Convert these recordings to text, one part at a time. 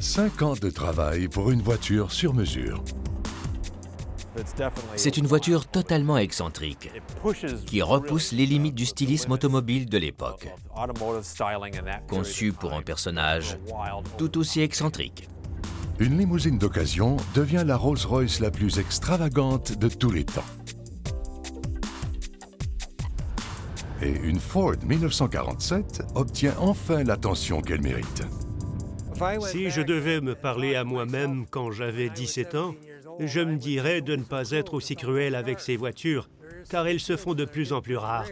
5 ans de travail pour une voiture sur mesure. C'est une voiture totalement excentrique, qui repousse les limites du stylisme automobile de l'époque, conçue pour un personnage tout aussi excentrique. Une limousine d'occasion devient la Rolls-Royce la plus extravagante de tous les temps. Et une Ford 1947 obtient enfin l'attention qu'elle mérite. Si je devais me parler à moi-même quand j'avais 17 ans, je me dirais de ne pas être aussi cruel avec ces voitures, car elles se font de plus en plus rares.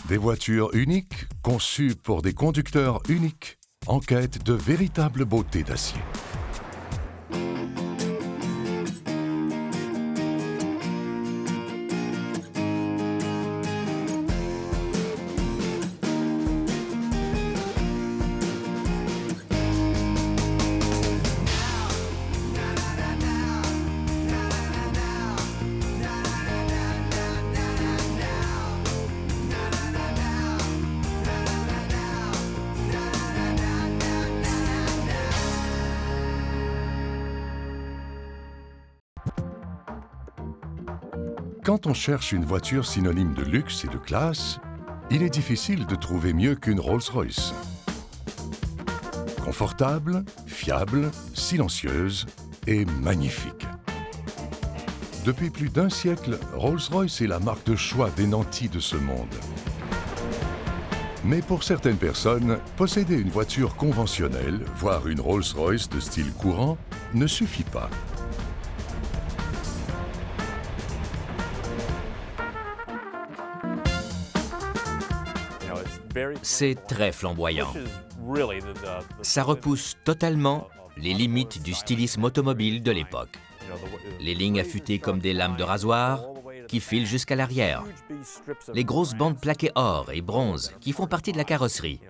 Des voitures uniques, conçues pour des conducteurs uniques, en quête de véritable beauté d'acier. Quand on cherche une voiture synonyme de luxe et de classe, il est difficile de trouver mieux qu'une Rolls-Royce. Confortable, fiable, silencieuse et magnifique. Depuis plus d'un siècle, Rolls-Royce est la marque de choix des nantis de ce monde. Mais pour certaines personnes, posséder une voiture conventionnelle, voire une Rolls-Royce de style courant, ne suffit pas. C'est très flamboyant. Ça repousse totalement les limites du stylisme automobile de l'époque. Les lignes affûtées comme des lames de rasoir qui filent jusqu'à l'arrière. Les grosses bandes plaquées or et bronze qui font partie de la carrosserie.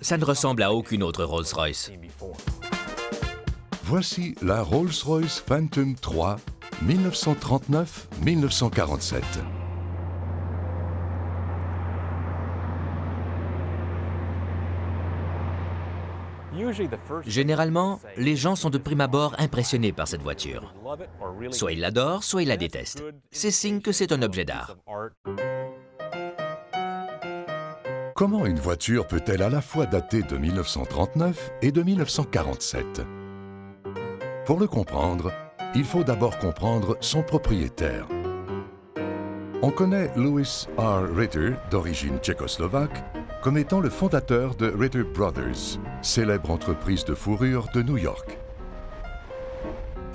Ça ne ressemble à aucune autre Rolls-Royce. Voici la Rolls-Royce Phantom 3 1939-1947. Généralement, les gens sont de prime abord impressionnés par cette voiture. Soit ils l'adorent, soit ils la détestent. C'est signe que c'est un objet d'art. Comment une voiture peut-elle à la fois dater de 1939 et de 1947? Pour le comprendre, il faut d'abord comprendre son propriétaire. On connaît Louis R. Ritter, d'origine tchécoslovaque, comme étant le fondateur de Ritter Brothers, célèbre entreprise de fourrure de New York.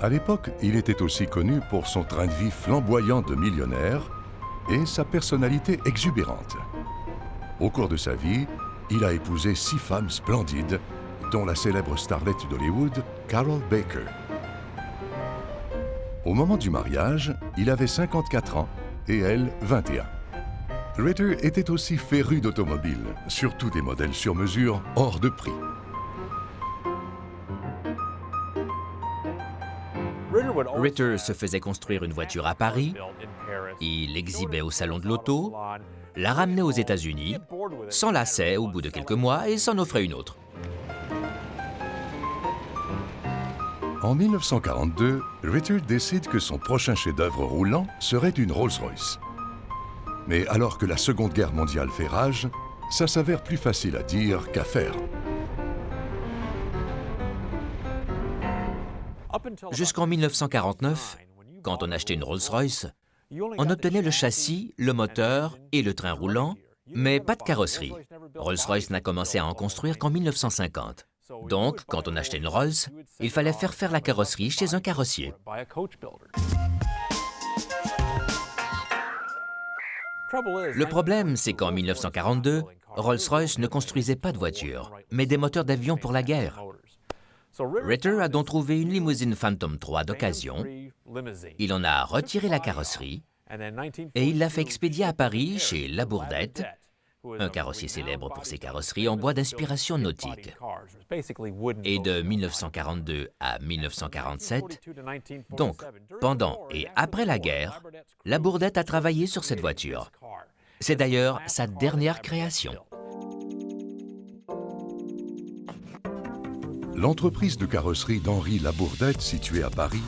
À l'époque, il était aussi connu pour son train de vie flamboyant de millionnaire et sa personnalité exubérante. Au cours de sa vie, il a épousé 6 femmes splendides, dont la célèbre starlette d'Hollywood, Carol Baker. Au moment du mariage, il avait 54 ans et elle, 21. Ritter était aussi féru d'automobiles, surtout des modèles sur mesure hors de prix. Ritter se faisait construire une voiture à Paris, il l'exhibait au salon de l'auto, la ramenait aux États-Unis, s'en lassait au bout de quelques mois et s'en offrait une autre. En 1942, Ritter décide que son prochain chef-d'œuvre roulant serait une Rolls-Royce. Mais alors que la Seconde Guerre mondiale fait rage, ça s'avère plus facile à dire qu'à faire. Jusqu'en 1949, quand on achetait une Rolls-Royce, on obtenait le châssis, le moteur et le train roulant, mais pas de carrosserie. Rolls-Royce n'a commencé à en construire qu'en 1950. Donc, quand on achetait une Rolls, il fallait faire la carrosserie chez un carrossier. Le problème, c'est qu'en 1942, Rolls-Royce ne construisait pas de voitures, mais des moteurs d'avion pour la guerre. Ritter a donc trouvé une limousine Phantom 3 d'occasion. Il en a retiré la carrosserie et il l'a fait expédier à Paris chez Labourdette, un carrossier célèbre pour ses carrosseries en bois d'inspiration nautique. Et de 1942 à 1947, donc pendant et après la guerre, Labourdette a travaillé sur cette voiture. C'est d'ailleurs sa dernière création. L'entreprise de carrosserie d'Henri Labourdette, située à Paris,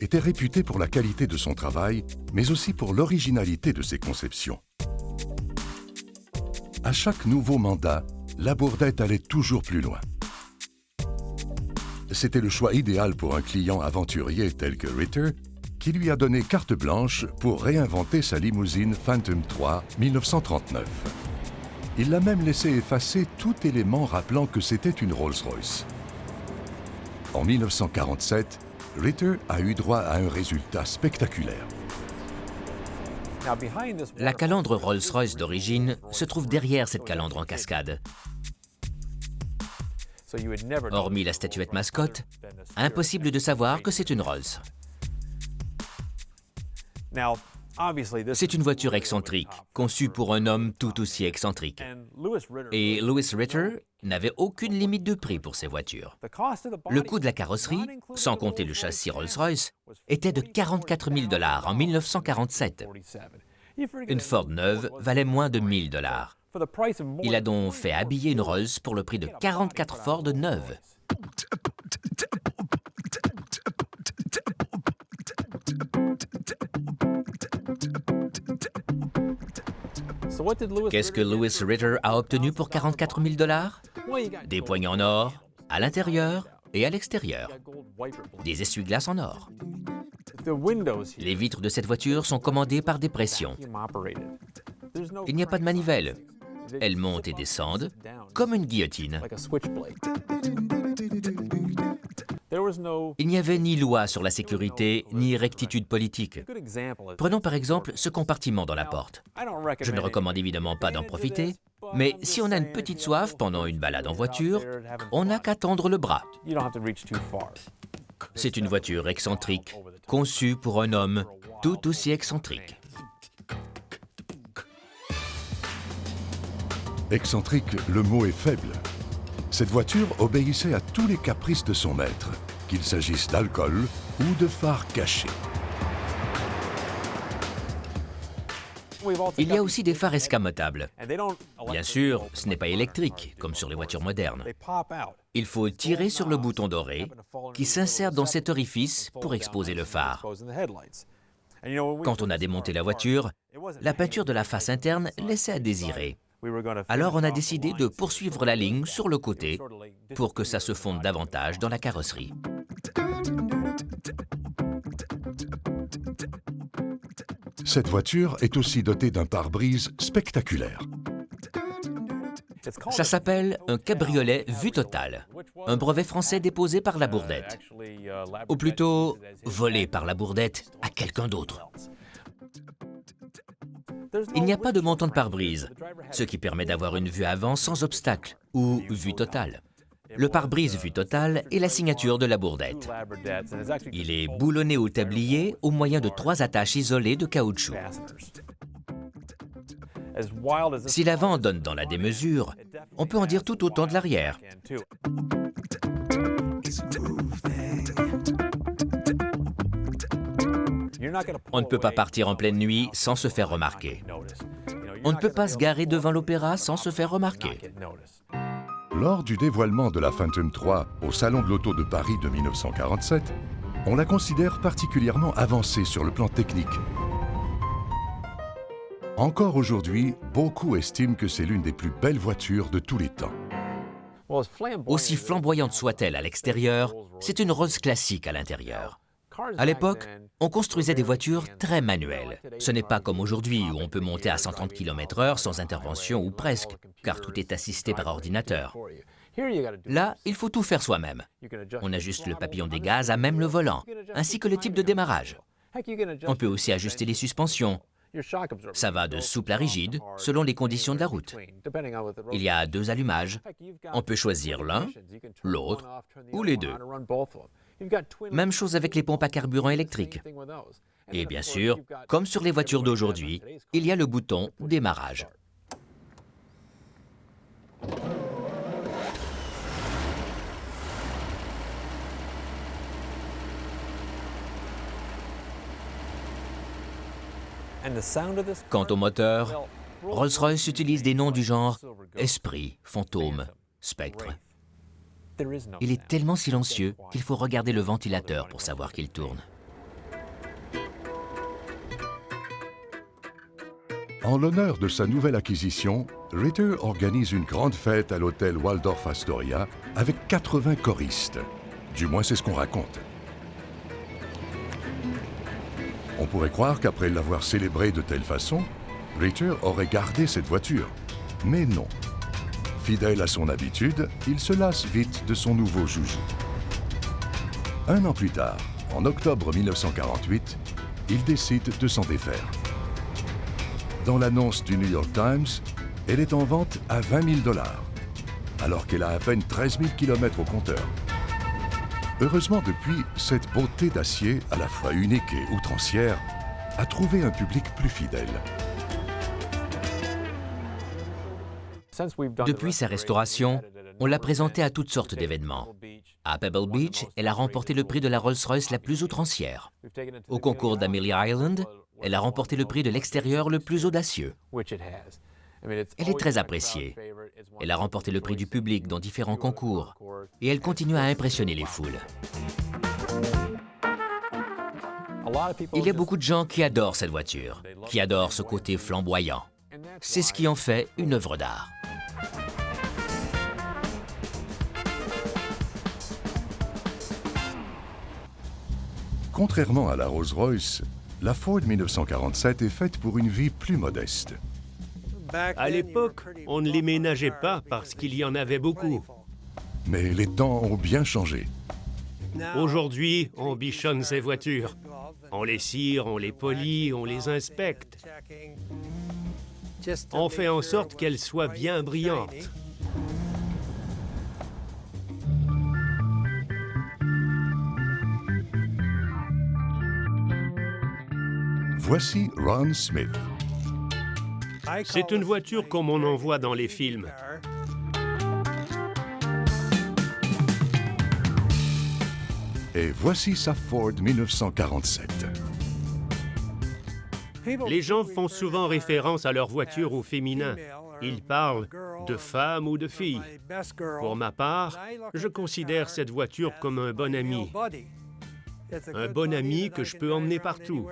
était réputée pour la qualité de son travail, mais aussi pour l'originalité de ses conceptions. À chaque nouveau mandat, Labourdette allait toujours plus loin. C'était le choix idéal pour un client aventurier tel que Ritter, qui lui a donné carte blanche pour réinventer sa limousine Phantom 3 1939. Il l'a même laissé effacer tout élément rappelant que c'était une Rolls-Royce. En 1947, Ritter a eu droit à un résultat spectaculaire. La calandre Rolls-Royce d'origine se trouve derrière cette calandre en cascade. Hormis la statuette mascotte, impossible de savoir que c'est une Rolls. C'est une voiture excentrique, conçue pour un homme tout aussi excentrique. Et Louis Ritter n'avait aucune limite de prix pour ses voitures. Le coût de la carrosserie, sans compter le châssis Rolls-Royce, était de 44 000 $ en 1947. Une Ford neuve valait moins de 1 000 $. Il a donc fait habiller une Rolls pour le prix de 44 Ford neuves. Qu'est-ce que Louis Ritter a obtenu pour 44 000 $? Des poignées en or, à l'intérieur et à l'extérieur. Des essuie-glaces en or. Les vitres de cette voiture sont commandées par des pressions. Il n'y a pas de manivelle. Elles montent et descendent comme une guillotine. Il n'y avait ni loi sur la sécurité, ni rectitude politique. Prenons par exemple ce compartiment dans la porte. Je ne recommande évidemment pas d'en profiter, mais si on a une petite soif pendant une balade en voiture, on n'a qu'à tendre le bras. C'est une voiture excentrique, conçue pour un homme tout aussi excentrique. Excentrique, le mot est faible. Cette voiture obéissait à tous les caprices de son maître, qu'il s'agisse d'alcool ou de phares cachés. Il y a aussi des phares escamotables. Bien sûr, ce n'est pas électrique, comme sur les voitures modernes. Il faut tirer sur le bouton doré, qui s'insère dans cet orifice pour exposer le phare. Quand on a démonté la voiture, la peinture de la face interne laissait à désirer. Alors on a décidé de poursuivre la ligne sur le côté pour que ça se fonde davantage dans la carrosserie. Cette voiture est aussi dotée d'un pare-brise spectaculaire. Ça s'appelle un cabriolet vue totale, un brevet français déposé par Labourdette, ou plutôt volé par Labourdette à quelqu'un d'autre. Il n'y a pas de montant de pare-brise, ce qui permet d'avoir une vue avant sans obstacle, ou vue totale. Le pare-brise vue totale est la signature de Labourdette. Il est boulonné au tablier au moyen de 3 attaches isolées de caoutchouc. Si l'avant donne dans la démesure, on peut en dire tout autant de l'arrière. On ne peut pas partir en pleine nuit sans se faire remarquer. On ne peut pas se garer devant l'opéra sans se faire remarquer. Lors du dévoilement de la Phantom 3 au Salon de l'Auto de Paris de 1947, on la considère particulièrement avancée sur le plan technique. Encore aujourd'hui, beaucoup estiment que c'est l'une des plus belles voitures de tous les temps. Aussi flamboyante soit-elle à l'extérieur, c'est une Rolls classique à l'intérieur. À l'époque, on construisait des voitures très manuelles. Ce n'est pas comme aujourd'hui où on peut monter à 130 km/h sans intervention ou presque, car tout est assisté par ordinateur. Là, il faut tout faire soi-même. On ajuste le papillon des gaz à même le volant, ainsi que le type de démarrage. On peut aussi ajuster les suspensions. Ça va de souple à rigide, selon les conditions de la route. Il y a 2 allumages. On peut choisir l'un, l'autre ou les 2. Même chose avec les pompes à carburant électriques. Et bien sûr, comme sur les voitures d'aujourd'hui, il y a le bouton démarrage. Quant au moteur, Rolls-Royce utilise des noms du genre Esprit, Fantôme, Spectre. Il est tellement silencieux qu'il faut regarder le ventilateur pour savoir qu'il tourne. En l'honneur de sa nouvelle acquisition, Ritter organise une grande fête à l'hôtel Waldorf Astoria avec 80 choristes. Du moins, c'est ce qu'on raconte. On pourrait croire qu'après l'avoir célébrée de telle façon, Ritter aurait gardé cette voiture. Mais non. Fidèle à son habitude, il se lasse vite de son nouveau joujou. Un an plus tard, en octobre 1948, il décide de s'en défaire. Dans l'annonce du New York Times, elle est en vente à 20 000 $, alors qu'elle a à peine 13 000 km au compteur. Heureusement, depuis, cette beauté d'acier, à la fois unique et outrancière, a trouvé un public plus fidèle. Depuis sa restauration, on l'a présentée à toutes sortes d'événements. À Pebble Beach, elle a remporté le prix de la Rolls-Royce la plus outrancière. Au concours d'Amelia Island, elle a remporté le prix de l'extérieur le plus audacieux. Elle est très appréciée. Elle a remporté le prix du public dans différents concours et elle continue à impressionner les foules. Il y a beaucoup de gens qui adorent cette voiture, qui adorent ce côté flamboyant. C'est ce qui en fait une œuvre d'art. Contrairement à la Rolls-Royce, la Ford 1947 est faite pour une vie plus modeste. À l'époque, on ne les ménageait pas parce qu'il y en avait beaucoup. Mais les temps ont bien changé. Aujourd'hui, on bichonne ces voitures. On les cire, on les polit, on les inspecte. On fait en sorte qu'elles soient bien brillantes. Voici Ron Smith. C'est une voiture comme on en voit dans les films. Et voici sa Ford 1947. Les gens font souvent référence à leur voiture au féminin. Ils parlent de femme ou de fille. Pour ma part, je considère cette voiture comme un bon ami. Un bon ami que je peux emmener partout,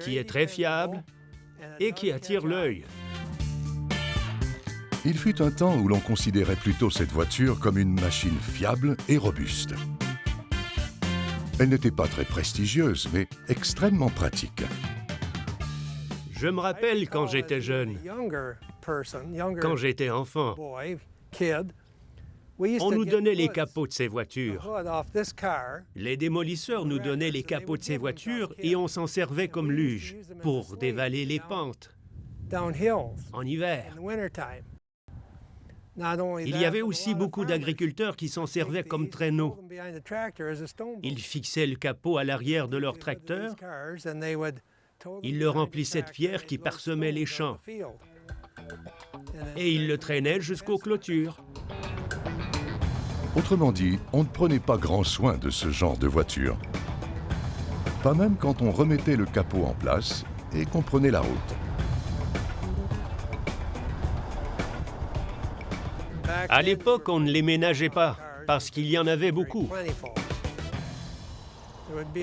qui est très fiable et qui attire l'œil. Il fut un temps où l'on considérait plutôt cette voiture comme une machine fiable et robuste. Elle n'était pas très prestigieuse, mais extrêmement pratique. Je me rappelle quand j'étais jeune, quand j'étais enfant, on nous donnait les capots de ces voitures. Les démolisseurs nous donnaient les capots de ces voitures et on s'en servait comme luge pour dévaler les pentes en hiver. Il y avait aussi beaucoup d'agriculteurs qui s'en servaient comme traîneaux. Ils fixaient le capot à l'arrière de leur tracteur. Ils le remplissaient de pierres qui parsemaient les champs. Et ils le traînaient jusqu'aux clôtures. Autrement dit, on ne prenait pas grand soin de ce genre de voiture. Pas même quand on remettait le capot en place et qu'on prenait la route. À l'époque, on ne les ménageait pas, parce qu'il y en avait beaucoup.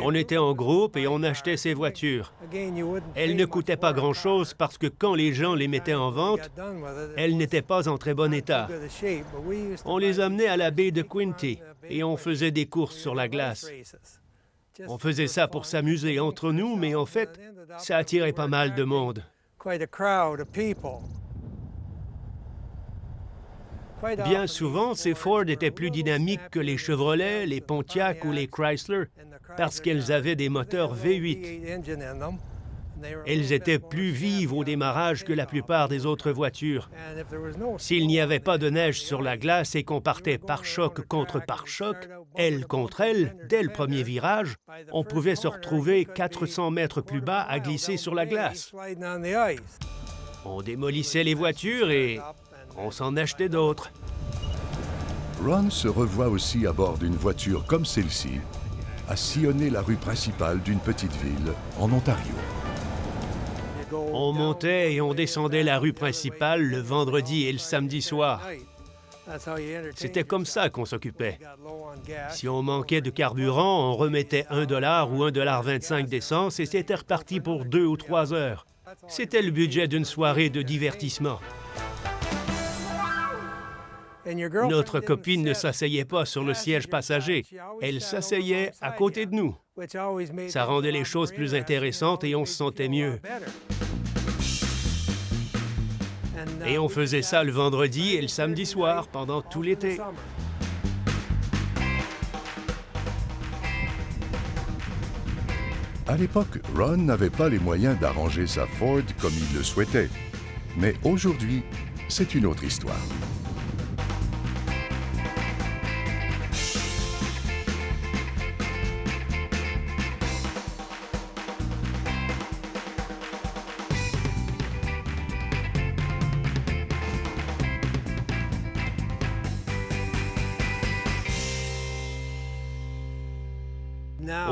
On était en groupe et on achetait ces voitures. Elles ne coûtaient pas grand-chose parce que quand les gens les mettaient en vente, elles n'étaient pas en très bon état. On les amenait à la baie de Quinte et on faisait des courses sur la glace. On faisait ça pour s'amuser entre nous, mais en fait, ça attirait pas mal de monde. Bien souvent, ces Ford étaient plus dynamiques que les Chevrolet, les Pontiac ou les Chrysler parce qu'elles avaient des moteurs V8. Elles étaient plus vives au démarrage que la plupart des autres voitures. S'il n'y avait pas de neige sur la glace et qu'on partait pare-choc contre pare-choc, elle contre elle, dès le premier virage, on pouvait se retrouver 400 mètres plus bas à glisser sur la glace. On démolissait les voitures et on s'en achetait d'autres. Ron se revoit aussi à bord d'une voiture comme celle-ci, à sillonner la rue principale d'une petite ville en Ontario. On montait et on descendait la rue principale le vendredi et le samedi soir. C'était comme ça qu'on s'occupait. Si on manquait de carburant, on remettait $1 ou $1,25 d'essence et c'était reparti pour 2 ou 3 heures. C'était le budget d'une soirée de divertissement. Notre copine ne s'asseyait pas sur le siège passager. Elle s'asseyait à côté de nous. Ça rendait les choses plus intéressantes et on se sentait mieux. Et on faisait ça le vendredi et le samedi soir pendant tout l'été. À l'époque, Ron n'avait pas les moyens d'arranger sa Ford comme il le souhaitait. Mais aujourd'hui, c'est une autre histoire.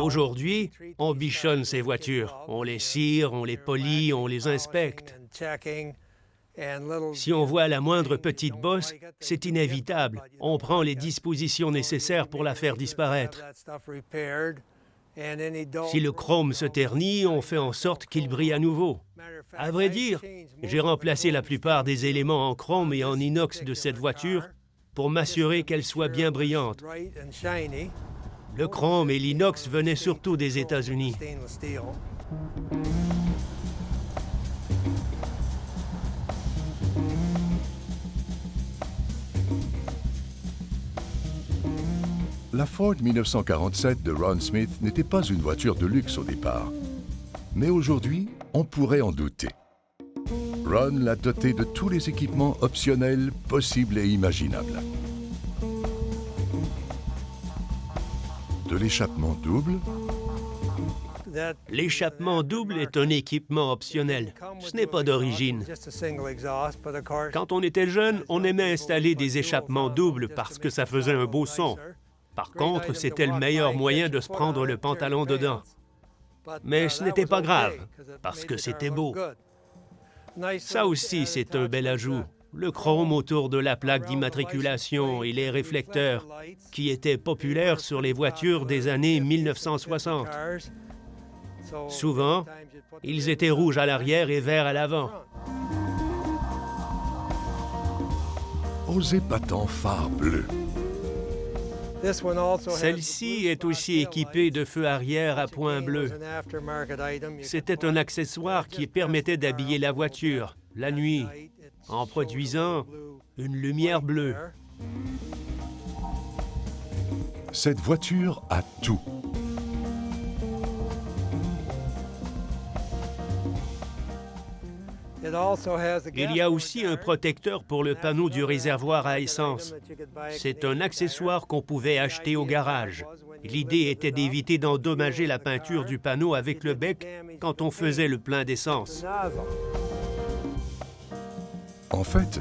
Aujourd'hui, on bichonne ces voitures. On les cire, on les polit, on les inspecte. Si on voit la moindre petite bosse, c'est inévitable. On prend les dispositions nécessaires pour la faire disparaître. Si le chrome se ternit, on fait en sorte qu'il brille à nouveau. À vrai dire, j'ai remplacé la plupart des éléments en chrome et en inox de cette voiture pour m'assurer qu'elle soit bien brillante. Le chrome et l'inox venaient surtout des États-Unis. La Ford 1947 de Ron Smith n'était pas une voiture de luxe au départ. Mais aujourd'hui, on pourrait en douter. Ron l'a dotée de tous les équipements optionnels possibles et imaginables. De l'échappement double. L'échappement double est un équipement optionnel. Ce n'est pas d'origine. Quand on était jeune, on aimait installer des échappements doubles parce que ça faisait un beau son. Par contre, c'était le meilleur moyen de se prendre le pantalon dedans. Mais ce n'était pas grave, parce que c'était beau. Ça aussi, c'est un bel ajout. Le chrome autour de la plaque d'immatriculation et les réflecteurs, qui étaient populaires sur les voitures des années 1960. Souvent, ils étaient rouges à l'arrière et verts à l'avant. Aux épatants phares bleus. Celle-ci est aussi équipée de feux arrière à point bleu. C'était un accessoire qui permettait d'habiller la voiture, la nuit, en produisant une lumière bleue. Cette voiture a tout. Il y a aussi un protecteur pour le panneau du réservoir à essence. C'est un accessoire qu'on pouvait acheter au garage. L'idée était d'éviter d'endommager la peinture du panneau avec le bec quand on faisait le plein d'essence. En fait,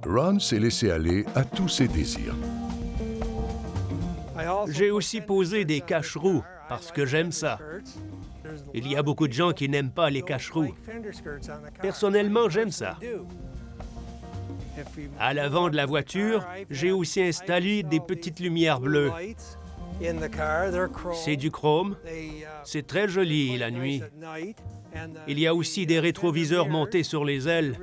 Ron s'est laissé aller à tous ses désirs. J'ai aussi posé des cache-roues parce que j'aime ça. Il y a beaucoup de gens qui n'aiment pas les cache-roues. Personnellement, j'aime ça. À l'avant de la voiture, j'ai aussi installé des petites lumières bleues. C'est du chrome. C'est très joli la nuit. Il y a aussi des rétroviseurs montés sur les ailes,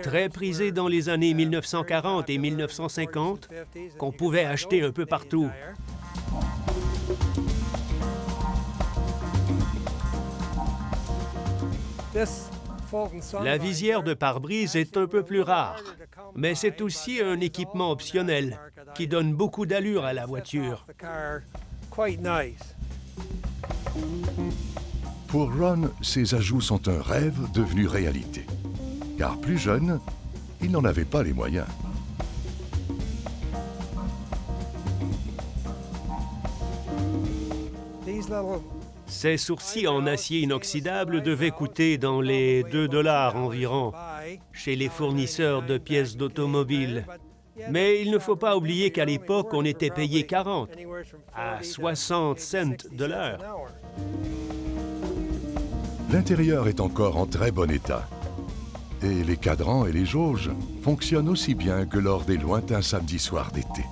très prisés dans les années 1940 et 1950, qu'on pouvait acheter un peu partout. La visière de pare-brise est un peu plus rare, mais c'est aussi un équipement optionnel qui donne beaucoup d'allure à la voiture. Pour Ron, ces ajouts sont un rêve devenu réalité. Car plus jeune, il n'en avait pas les moyens. Ces sourcils en acier inoxydable devaient coûter dans les 2$ environ chez les fournisseurs de pièces d'automobile. Mais il ne faut pas oublier qu'à l'époque, on était payé 40 à 60 cents de l'heure. L'intérieur est encore en très bon état. Et les cadrans et les jauges fonctionnent aussi bien que lors des lointains samedis soirs d'été.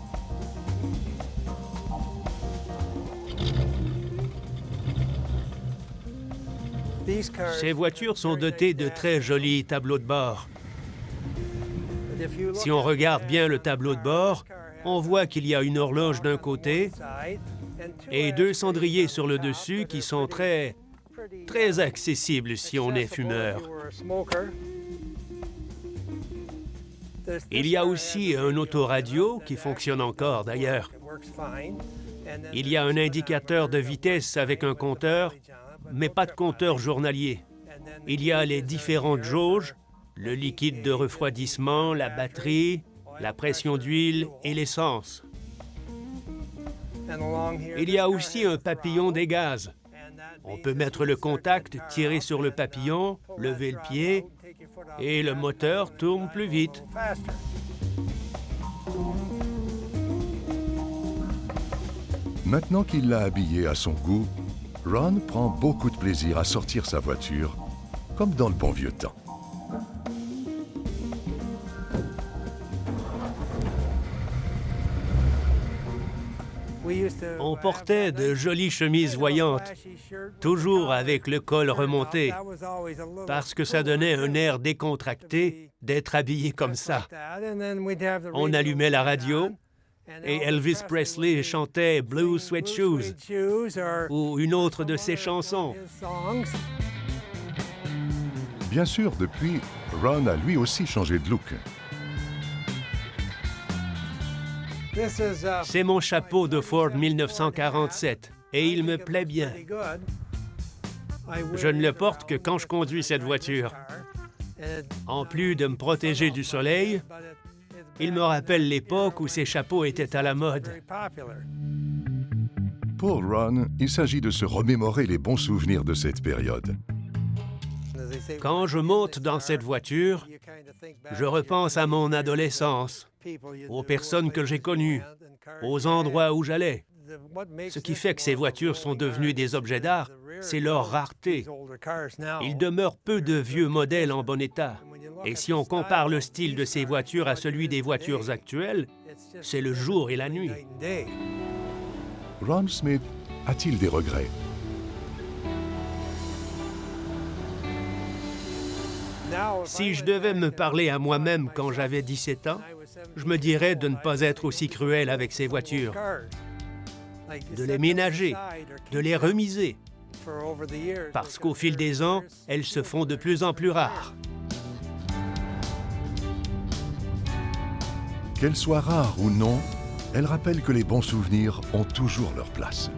Ces voitures sont dotées de très jolis tableaux de bord. Si on regarde bien le tableau de bord, on voit qu'il y a une horloge d'un côté et deux cendriers sur le dessus qui sont très accessibles si on est fumeur. Il y a aussi un autoradio qui fonctionne encore d'ailleurs. Il y a un indicateur de vitesse avec un compteur, mais pas de compteur journalier. Il y a les différentes jauges, le liquide de refroidissement, la batterie, la pression d'huile et l'essence. Il y a aussi un papillon des gaz. On peut mettre le contact, tirer sur le papillon, lever le pied et le moteur tourne plus vite. Maintenant qu'il l'a habillé à son goût, Ron prend beaucoup de plaisir à sortir sa voiture, comme dans le bon vieux temps. On portait de jolies chemises voyantes, toujours avec le col remonté, parce que ça donnait un air décontracté d'être habillé comme ça. On allumait la radio et Elvis Presley chantait Blue Suede Shoes ou une autre de ses chansons. Bien sûr, depuis, Ron a lui aussi changé de look. C'est mon chapeau de Ford 1947 et il me plaît bien. Je ne le porte que quand je conduis cette voiture. En plus de me protéger du soleil, il me rappelle l'époque où ces chapeaux étaient à la mode. Pour Ron, il s'agit de se remémorer les bons souvenirs de cette période. Quand je monte dans cette voiture, je repense à mon adolescence, aux personnes que j'ai connues, aux endroits où j'allais. Ce qui fait que ces voitures sont devenues des objets d'art, c'est leur rareté. Il demeure peu de vieux modèles en bon état. Et si on compare le style de ces voitures à celui des voitures actuelles, c'est le jour et la nuit. Ron Smith a-t-il des regrets? Si je devais me parler à moi-même quand j'avais 17 ans, je me dirais de ne pas être aussi cruel avec ces voitures, de les ménager, de les remiser, parce qu'au fil des ans, elles se font de plus en plus rares. Qu'elles soient rares ou non, elles rappellent que les bons souvenirs ont toujours leur place.